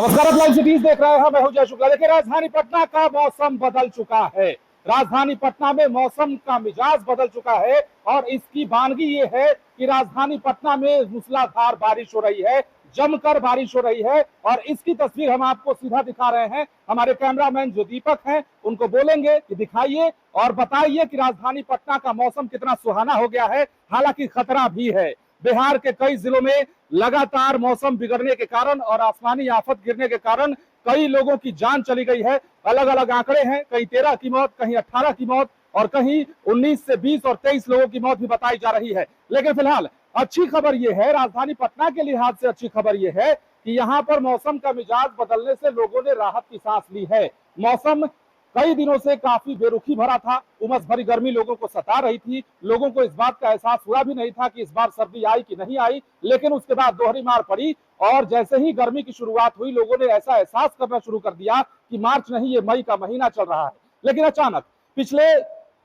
नमस्कार, आप live cities देख रहे हैं। मैं हूं जय शुक्ला। देखिए, राजधानी पटना का मौसम बदल चुका है। राजधानी पटना में मौसम का मिजाज बदल चुका है और इसकी वानगी ये है कि राजधानी पटना में मूसलाधार बारिश हो रही है, जमकर बारिश हो रही है। और इसकी तस्वीर हम आपको सीधा दिखा रहे हैं। हमारे कैमरामैन जो दीपक हैं उनको बोलेंगे कि दिखाइए और बताइए कि राजधानी पटना का मौसम कितना सुहाना हो गया है। हालांकि खतरा भी है। बिहार के कई जिलों में लगातार मौसम बिगड़ने के कारण और आसमानी आफत गिरने के कारण कई लोगों की जान चली गई है। अलग अलग आंकड़े हैं, कहीं 13 की मौत, कहीं 18 की मौत और कहीं 19 से 20 और 23 लोगों की मौत भी बताई जा रही है। लेकिन फिलहाल अच्छी खबर यह है, राजधानी पटना के लिहाज से अच्छी खबर यह है कि यहाँ पर मौसम का मिजाज बदलने से लोगों ने राहत की सांस ली है। मौसम कई दिनों से काफी बेरुखी भरा था, उमस भरी गर्मी लोगों को सता रही थी। लोगों को इस बात का एहसास हुआ भी नहीं था कि इस बार सर्दी आई कि नहीं आई। लेकिन उसके बाद दोहरी मार पड़ी और जैसे ही गर्मी की शुरुआत हुई, लोगों ने ऐसा एहसास करना शुरू कर दिया कि मार्च नहीं, ये मई का महीना चल रहा है। लेकिन अचानक पिछले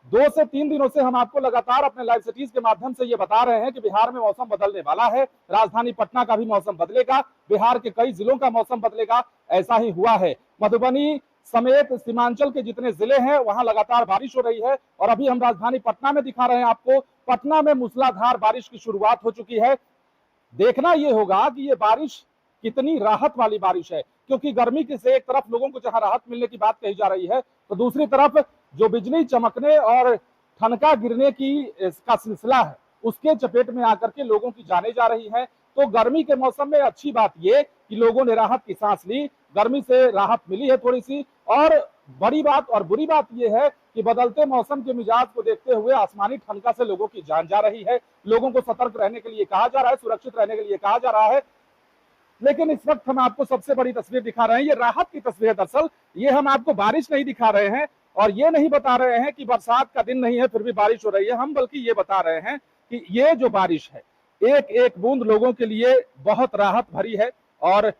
2 से 3 दिनों से हम आपको लगातार अपने लाइव सिटीज के माध्यम से ये बता रहे हैं कि बिहार में मौसम बदलने वाला है। राजधानी पटना का भी मौसम बदलेगा, बिहार के कई जिलों का मौसम बदलेगा। ऐसा ही हुआ है। मधुबनी समेत सीमांचल के जितने जिले हैं वहां लगातार बारिश हो रही है और अभी हम राजधानी पटना में दिखा रहे हैं आपको। पटना में मूसलाधार बारिश की शुरुआत हो चुकी है। देखना यह होगा कि ये बारिश कितनी राहत वाली बारिश है, क्योंकि गर्मी की से एक तरफ लोगों को जहां राहत मिलने की बात कही जा रही है, तो दूसरी तरफ जो बिजली चमकने और ठनका गिरने की इसका सिलसिला है, उसके चपेट में आकर के लोगों की जाने जा रही है। तो गर्मी के मौसम में अच्छी बात यह कि लोगों ने राहत की सांस ली, गर्मी से राहत मिली है थोड़ी सी। और बड़ी बात और बुरी बात यह है कि बदलते मौसम के मिजाज को देखते हुए आसमानी ठनका से लोगों की जान जा रही है। लोगों को सतर्क रहने के लिए कहा जा रहा है, सुरक्षित रहने के लिए कहा जा रहा है। लेकिन इस वक्त हम आपको सबसे बड़ी तस्वीर दिखा रहे हैं, ये राहत की तस्वीर है। दरअसल ये हम आपको बारिश नहीं दिखा रहे हैं और ये नहीं बता रहे हैं कि बरसात का दिन नहीं है फिर भी बारिश हो रही है। हम बल्कि ये बता रहे हैं कि ये जो बारिश है, एक एक बूंद लोगों के लिए बहुत राहत भरी है और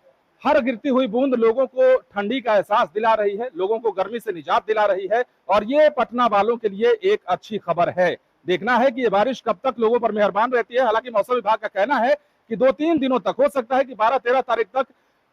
हर गिरती हुई बूंद लोगों को ठंडी का एहसास दिला रही है, लोगों को गर्मी से निजात दिला रही है। और ये पटना वालों के लिए एक अच्छी खबर है। देखना है कि ये बारिश कब तक लोगों पर मेहरबान रहती है। हालांकि मौसम विभाग का कहना है कि 2-3 दिनों तक, हो सकता है कि 12-13 तारीख तक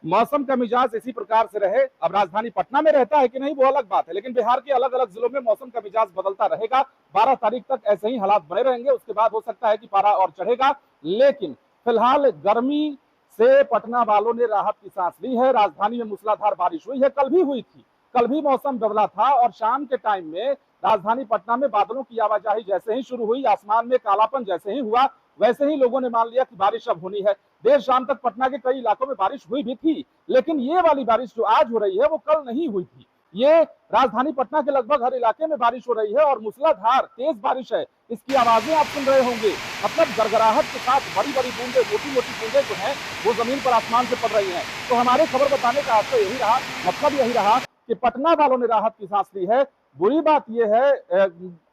मौसम का मिजाज इसी प्रकार से रहे। अब राजधानी पटना में रहता है कि नहीं वो अलग बात है, लेकिन बिहार के अलग अलग जिलों में मौसम का मिजाज बदलता रहेगा। 12 तारीख तक ऐसे ही हालात बने रहेंगे, उसके बाद हो सकता है कि पारा और चढ़ेगा। लेकिन फिलहाल गर्मी से पटना वालों ने राहत की सांस ली है। राजधानी में मूसलाधार बारिश हुई है, कल भी हुई थी, कल भी मौसम बदला था और शाम के टाइम में राजधानी पटना में बादलों की आवाजाही जैसे ही शुरू हुई, आसमान में कालापन जैसे ही हुआ, वैसे ही लोगों ने मान लिया कि बारिश अब होनी है। देर शाम तक पटना के कई इलाकों में बारिश हुई भी थी, लेकिन ये वाली बारिश जो आज हो रही है वो कल नहीं हुई थी। ये राजधानी पटना के लगभग हर इलाके में बारिश हो रही है और मूसलाधार तेज बारिश है। इसकी आवाजें आप सुन रहे होंगे, मतलब गड़गड़ाहट के साथ बड़ी बड़ी बूंदें, मोटी मोटी बूंदें जो हैं वो जमीन पर आसमान से पड़ रही हैं। तो हमारे खबर बताने का अर्थ यही रहा, मतलब यही रहा कि पटना वालों ने राहत की सांस ली है। बुरी बात यह है,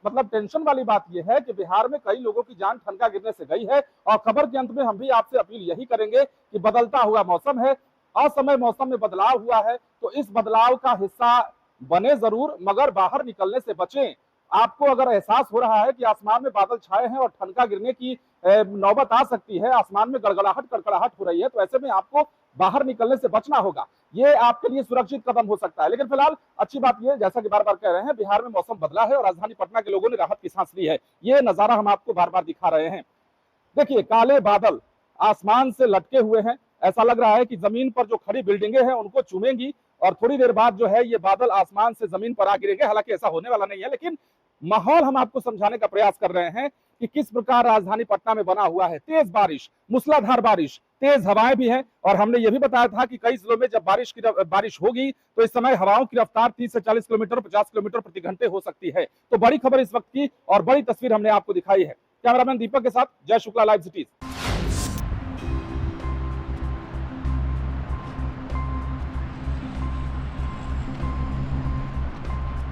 मतलब टेंशन वाली बात यह है कि बिहार में कई लोगों की जान ठनका गिरने से गई है। और खबर के अंत में हम भी आपसे अपील यही करेंगे कि बदलता हुआ मौसम है, असमय मौसम में बदलाव हुआ है, तो इस बदलाव का हिस्सा बने जरूर, मगर बाहर निकलने से बचें। आपको अगर एहसास हो रहा है कि आसमान में बादल छाए हैं और ठनका गिरने की नौबत आ सकती है, आसमान में गड़गड़ाहट कड़कड़ाहट हो रही है, तो ऐसे में आपको बाहर निकलने से बचना होगा। ये आपके लिए सुरक्षित कदम हो सकता है। लेकिन फिलहाल अच्छी बात यह, जैसा कि बार बार कह रहे हैं, बिहार में मौसम बदला है और राजधानी पटना के लोगों ने राहत की सांस ली है। ये नजारा हम आपको बार बार दिखा रहे हैं। देखिए, काले बादल आसमान से लटके हुए हैं। ऐसा लग रहा है कि जमीन पर जो खड़ी बिल्डिंगें हैं उनको चूमेंगी और थोड़ी देर बाद जो है ये बादल आसमान से जमीन पर आ गिरेंगे। हालांकि ऐसा होने वाला नहीं है, लेकिन माहौल हम आपको समझाने का प्रयास कर रहे हैं कि किस प्रकार राजधानी पटना में बना हुआ है। तेज बारिश, मूसलाधार बारिश, तेज हवाएं भी हैं। और हमने ये भी बताया था कि कई जिलों में जब बारिश होगी तो इस समय हवाओं की रफ्तार 30 से 40 किलोमीटर, 50 किलोमीटर प्रति घंटे हो सकती है। तो बड़ी खबर इस वक्त की और बड़ी तस्वीर हमने आपको दिखाई है। कैमरामैन दीपक के साथ जय शुक्ला, लाइव सिटीज।